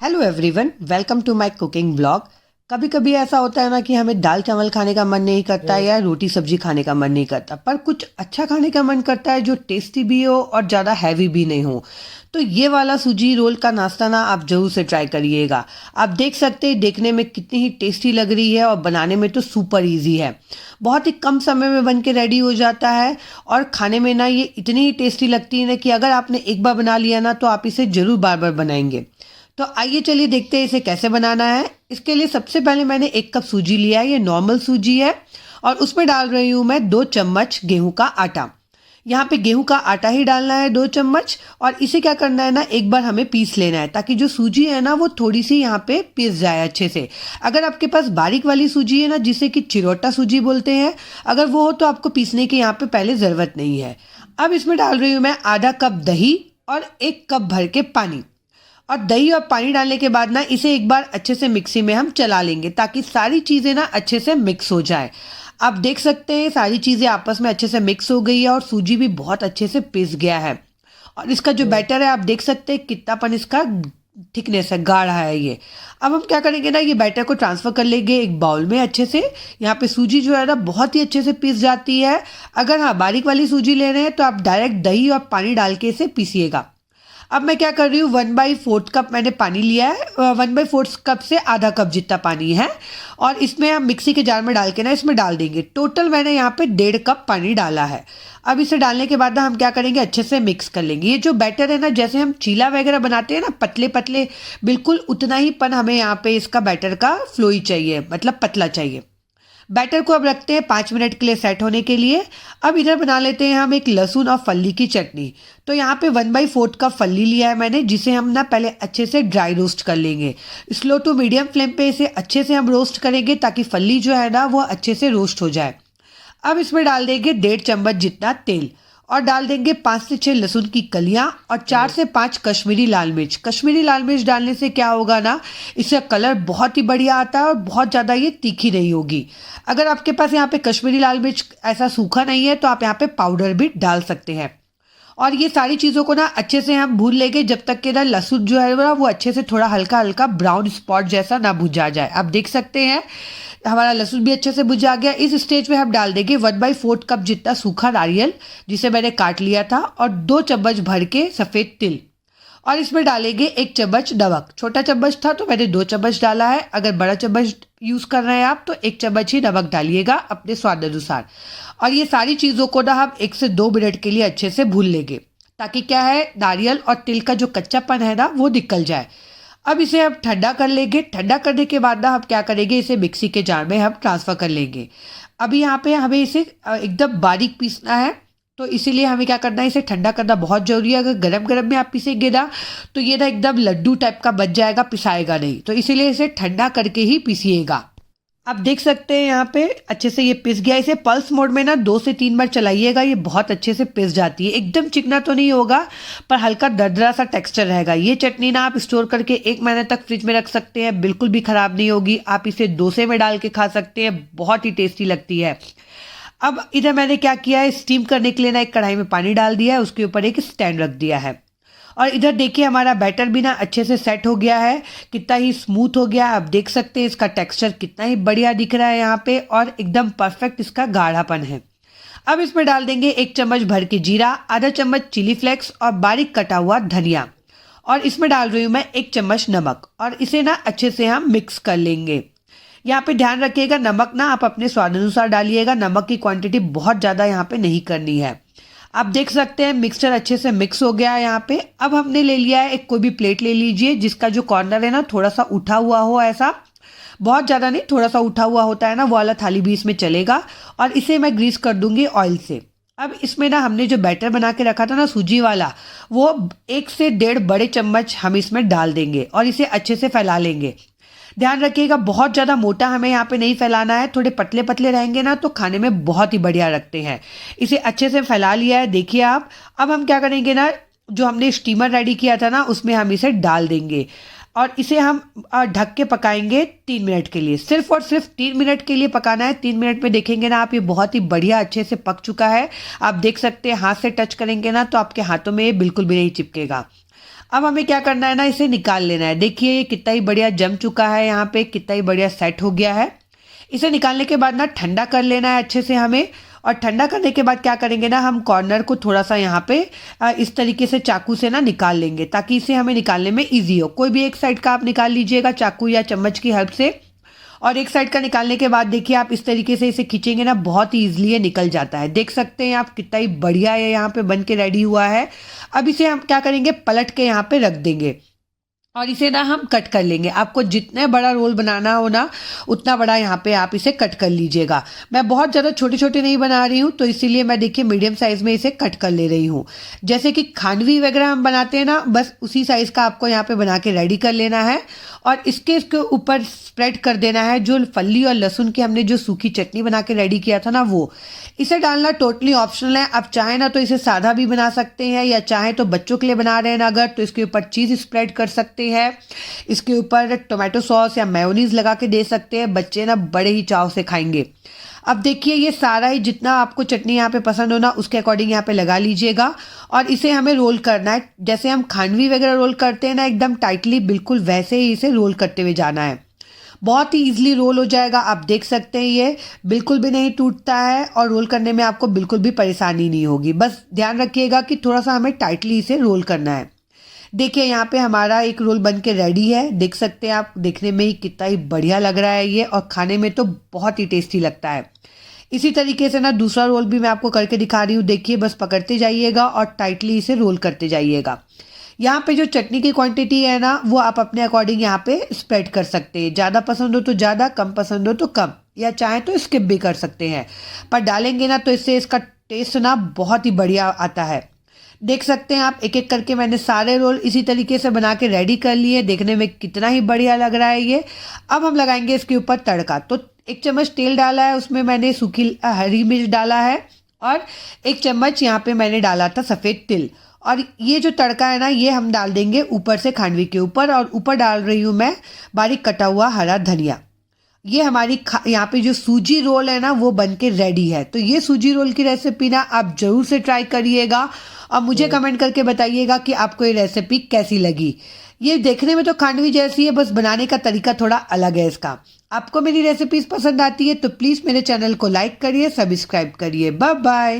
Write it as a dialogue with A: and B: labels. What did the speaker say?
A: Hello everyone, welcome to my cooking blog. कभी कभी ऐसा होता है ना कि हमें दाल चावल खाने का मन नहीं करता या रोटी सब्जी खाने का मन नहीं करता, पर कुछ अच्छा खाने का मन करता है जो टेस्टी भी हो और ज़्यादा हैवी भी नहीं हो। तो ये वाला सूजी रोल का नाश्ता ना आप जरूर से ट्राई करिएगा। आप देख सकते हैं देखने में कितनी ही टेस्टी लग रही है और बनाने में तो सुपर इजी है। बहुत ही कम समय में बन के रेडी हो जाता है और खाने में ना ये इतनी ही टेस्टी लगती है ना कि अगर आपने एक बार बना लिया ना तो आप इसे ज़रूर बार बार बनाएंगे। तो आइए चलिए देखते हैं इसे कैसे बनाना है। इसके लिए सबसे पहले मैंने 1 कप सूजी लिया है, ये नॉर्मल सूजी है और उसमें डाल रही हूँ मैं 2 चम्मच गेहूं का आटा। यहाँ पे गेहूं का आटा ही डालना है 2 चम्मच। और इसे क्या करना है ना, एक बार हमें पीस लेना है ताकि जो सूजी है ना वो थोड़ी सी यहाँ पे पीस जाए अच्छे से। अगर आपके पास बारीक वाली सूजी है ना, जिसे कि चिरोटा सूजी बोलते हैं, अगर वो हो तो आपको पीसने की यहाँ पे पहले ज़रूरत नहीं है। अब इसमें डाल रही हूँ मैं आधा कप दही और 1 कप भर के पानी। और दही और पानी डालने के बाद ना इसे एक बार अच्छे से मिक्सी में हम चला लेंगे ताकि सारी चीज़ें ना अच्छे से मिक्स हो जाए। आप देख सकते हैं सारी चीज़ें आपस में अच्छे से मिक्स हो गई है और सूजी भी बहुत अच्छे से पिस गया है। और इसका जो बैटर है आप देख सकते हैं कितनापन इसका थिकनेस है, गाढ़ा है ये। अब हम क्या करेंगे ना, ये बैटर को ट्रांसफ़र कर लेंगे एक बाउल में अच्छे से। यहाँ पे सूजी जो है ना बहुत ही अच्छे से पिस जाती है। अगर हाँ बारीक वाली सूजी ले रहे हैं तो आप डायरेक्ट दही और पानी डाल के इसे पीसिएगा। अब मैं क्या कर रही हूँ, 1/4 कप मैंने पानी लिया है। 1/4 कप से आधा कप जितना पानी है और इसमें हम मिक्सी के जार में डाल के ना इसमें डाल देंगे। टोटल मैंने यहाँ पे 1.5 कप पानी डाला है। अब इसे डालने के बाद ना हम क्या करेंगे, अच्छे से मिक्स कर लेंगे। ये जो बैटर है ना, जैसे हम चीला वगैरह बनाते हैं ना पतले पतले, बिल्कुल उतना ही पन हमें यहाँ पे इसका बैटर का फ्लो ही चाहिए, मतलब पतला चाहिए। बैटर को अब रखते हैं 5 मिनट के लिए सेट होने के लिए। अब इधर बना लेते हैं हम एक लहसुन और फल्ली की चटनी। तो यहाँ पे 1/4 कप फल्ली लिया है मैंने, जिसे हम ना पहले अच्छे से ड्राई रोस्ट कर लेंगे। स्लो टू मीडियम फ्लेम पे इसे अच्छे से हम रोस्ट करेंगे ताकि फल्ली जो है ना वो अच्छे से रोस्ट हो जाए। अब इसमें डाल देंगे 1.5 चम्मच जितना तेल और डाल देंगे 5 से 6 लहसुन की कलियां और 4 से 5 कश्मीरी लाल मिर्च। कश्मीरी लाल मिर्च डालने से क्या होगा ना, इसका कलर बहुत ही बढ़िया आता है और बहुत ज़्यादा ये तीखी नहीं होगी। अगर आपके पास यहाँ पे कश्मीरी लाल मिर्च ऐसा सूखा नहीं है तो आप यहाँ पे पाउडर भी डाल सकते हैं। और ये सारी चीज़ों को ना अच्छे से हम भून लेंगे जब तक कि ना लहसुन जो है ना वो अच्छे से थोड़ा हल्का हल्का ब्राउन स्पॉट जैसा ना भुजा जाए। आप देख सकते हैं हमारा लहसुन भी अच्छे से भुजा गया। इस स्टेज पे हम डाल देंगे 1/4 कप जितना सूखा नारियल जिसे मैंने काट लिया था और 2 चम्मच भर के सफ़ेद तिल। और इसमें डालेंगे 1 चम्मच नमक। छोटा चम्मच था तो मैंने 2 चम्मच डाला है। अगर बड़ा चम्मच यूज़ कर रहे हैं आप तो 1 चम्मच ही नमक डालिएगा अपने स्वाद अनुसार। और ये सारी चीज़ों को ना हम 1 से 2 मिनट के लिए अच्छे से भून लेंगे ताकि क्या है, नारियल और तिल का जो कच्चापन है ना वो निकल जाए। अब इसे हम ठंडा कर लेंगे। ठंडा करने के बाद ना हम क्या करेंगे, इसे मिक्सी के जार में हम ट्रांसफ़र कर लेंगे। अभी यहाँ पे हमें इसे एकदम बारीक पीसना है, तो इसीलिए हमें क्या करना है, इसे ठंडा करना बहुत ज़रूरी है। अगर गरम गरम में आप पीसेंगे ना तो ये ना एकदम लड्डू टाइप का बन जाएगा, पिसाएगा नहीं। तो इसीलिए इसे ठंडा करके ही पीसिएगा। आप देख सकते हैं यहाँ पे अच्छे से ये पिस गया। इसे पल्स मोड में ना 2 से 3 बार चलाइएगा, ये बहुत अच्छे से पिस जाती है। एकदम चिकना तो नहीं होगा पर हल्का दरदरा सा टेक्सचर रहेगा। ये चटनी ना आप स्टोर करके 1 महीने तक फ्रिज में रख सकते हैं, बिल्कुल भी ख़राब नहीं होगी। आप इसे डोसे में डाल के खा सकते हैं, बहुत ही टेस्टी लगती है। अब इधर मैंने क्या किया है, स्टीम करने के लिए ना एक कढ़ाई में पानी डाल दिया है, उसके ऊपर एक स्टैंड रख दिया है। और इधर देखिए हमारा बैटर भी ना अच्छे से सेट हो गया है, कितना ही स्मूथ हो गया है। आप देख सकते हैं इसका टेक्सचर कितना ही बढ़िया दिख रहा है यहाँ पे और एकदम परफेक्ट इसका गाढ़ापन है। अब इसमें डाल देंगे 1 चम्मच भर के जीरा, आधा चम्मच चिली फ्लेक्स और बारीक कटा हुआ धनिया। और इसमें डाल रही हूँ मैं 1 चम्मच नमक और इसे ना अच्छे से हम मिक्स कर लेंगे। यहाँ पे ध्यान रखिएगा नमक ना आप अपने स्वाद अनुसार डालिएगा, नमक की क्वांटिटी बहुत ज़्यादा यहाँ पे नहीं करनी है। आप देख सकते हैं मिक्सचर अच्छे से मिक्स हो गया है यहाँ पे। अब हमने ले लिया है एक कोई भी प्लेट ले लीजिए जिसका जो कॉर्नर है ना थोड़ा सा उठा हुआ हो, ऐसा बहुत ज़्यादा नहीं, थोड़ा सा उठा हुआ होता है ना वो वाला थाली भी इसमें चलेगा। और इसे मैं ग्रीस कर दूंगी ऑयल से। अब इसमें ना हमने जो बैटर बना के रखा था ना सूजी वाला, वो 1 से 1.5 बड़े चम्मच हम इसमें डाल देंगे और इसे अच्छे से फैला लेंगे। ध्यान रखिएगा बहुत ज़्यादा मोटा हमें यहाँ पे नहीं फैलाना है, थोड़े पतले पतले रहेंगे ना तो खाने में बहुत ही बढ़िया लगते हैं। इसे अच्छे से फैला लिया है देखिए आप। अब हम क्या करेंगे ना, जो हमने स्टीमर रेडी किया था ना उसमें हम इसे डाल देंगे और इसे हम ढक के पकाएंगे 3 मिनट के लिए। सिर्फ और सिर्फ 3 मिनट के लिए पकाना है। 3 मिनट में देखेंगे ना आप ये बहुत ही बढ़िया अच्छे से पक चुका है। आप देख सकते हैं हाथ से टच करेंगे ना तो आपके हाथों में ये बिल्कुल भी नहीं चिपकेगा। अब हमें क्या करना है ना, इसे निकाल लेना है। देखिए ये कितना ही बढ़िया जम चुका है, यहाँ पे कितना ही बढ़िया सेट हो गया है। इसे निकालने के बाद ना ठंडा कर लेना है अच्छे से हमें। और ठंडा करने के बाद क्या करेंगे ना, हम कॉर्नर को थोड़ा सा यहाँ पे इस तरीके से चाकू से ना निकाल लेंगे, ताकि इसे हमें निकालने में ईजी हो। कोई भी एक साइड का आप निकाल लीजिएगा चाकू या चम्मच की हेल्प से। और एक साइड का निकालने के बाद देखिए आप इस तरीके से इसे खींचेंगे ना, बहुत ही ईजिली ये निकल जाता है। देख सकते हैं आप कितना ही बढ़िया ये यहाँ पे बन के रेडी हुआ है। अब इसे हम क्या करेंगे, पलट के यहाँ पे रख देंगे और इसे ना हम कट कर लेंगे। आपको जितना बड़ा रोल बनाना हो ना, उतना बड़ा यहाँ पे आप इसे कट कर लीजिएगा। मैं बहुत ज़्यादा छोटे छोटे नहीं बना रही हूँ, तो इसीलिए मैं देखिए मीडियम साइज़ में इसे कट कर ले रही हूँ। जैसे कि खांडवी वगैरह हम बनाते हैं ना, बस उसी साइज़ का आपको यहाँ पे बना के रेडी कर लेना है। और इसके ऊपर स्प्रेड कर देना है जो फल्ली और लहसुन की हमने जो सूखी चटनी बना के रेडी किया था ना, वो। इसे डालना टोटली ऑप्शनल है। आप चाहें ना तो इसे सादा भी बना सकते हैं, या चाहें तो बच्चों के लिए बना रहे हैं ना अगर, तो इसके ऊपर चीज़ स्प्रेड कर सकते हैं। इसके ऊपर टोमेटो सॉस या मेयोनीज लगा के दे सकते हैं। बच्चे ना बड़े ही चाव से खाएंगे। अब देखिए ये सारा ही जितना आपको चटनी यहाँ पे पसंद हो ना, उसके अकॉर्डिंग यहाँ पे लगा लीजिएगा। और इसे हमें रोल करना है, जैसे हम खांडवी वगैरह रोल करते हैं ना एकदम टाइटली, बिल्कुल वैसे ही इसे रोल करते हुए जाना है। बहुत ही ईजिली रोल हो जाएगा। आप देख सकते हैं ये बिल्कुल भी नहीं टूटता है, और रोल करने में आपको बिल्कुल भी परेशानी नहीं होगी। बस ध्यान रखिएगा कि थोड़ा सा हमें टाइटली इसे रोल करना है। देखिए यहाँ पे हमारा एक रोल बन के रेडी है। देख सकते हैं आप, देखने में ही कितना ही बढ़िया लग रहा है ये, और खाने में तो बहुत ही टेस्टी लगता है। इसी तरीके से ना दूसरा रोल भी मैं आपको करके दिखा रही हूँ। देखिए बस पकड़ते जाइएगा और टाइटली इसे रोल करते जाइएगा। यहाँ पे जो चटनी की क्वांटिटी है ना, वो आप अपने अकॉर्डिंग यहाँ पे स्प्रेड कर सकते हैं। ज़्यादा पसंद हो तो ज़्यादा, कम पसंद हो तो कम, या चाहे तो स्किप भी कर सकते हैं। पर डालेंगे ना तो इससे इसका टेस्ट ना बहुत ही बढ़िया आता है। देख सकते हैं आप, एक एक करके मैंने सारे रोल इसी तरीके से बना के रेडी कर लिए। देखने में कितना ही बढ़िया लग रहा है ये। अब हम लगाएंगे इसके ऊपर तड़का। तो 1 चम्मच तेल डाला है, उसमें मैंने सूखी हरी मिर्च डाला है, और 1 चम्मच यहाँ पे मैंने डाला था सफ़ेद तिल। और ये जो तड़का है ना, ये हम डाल देंगे ऊपर से खांडवी के ऊपर, और ऊपर डाल रही हूँ मैं बारीक कटा हुआ हरा धनिया। ये हमारी यहाँ पे जो सूजी रोल है ना, वो बन के रेडी है। तो ये सूजी रोल की रेसिपी ना आप ज़रूर से ट्राई करिएगा, और मुझे कमेंट करके बताइएगा कि आपको ये रेसिपी कैसी लगी। ये देखने में तो खांडवी जैसी है, बस बनाने का तरीका थोड़ा अलग है इसका। आपको मेरी रेसिपीज़ पसंद आती है तो प्लीज़ मेरे चैनल को लाइक करिए, सब्सक्राइब करिए। Bye bye.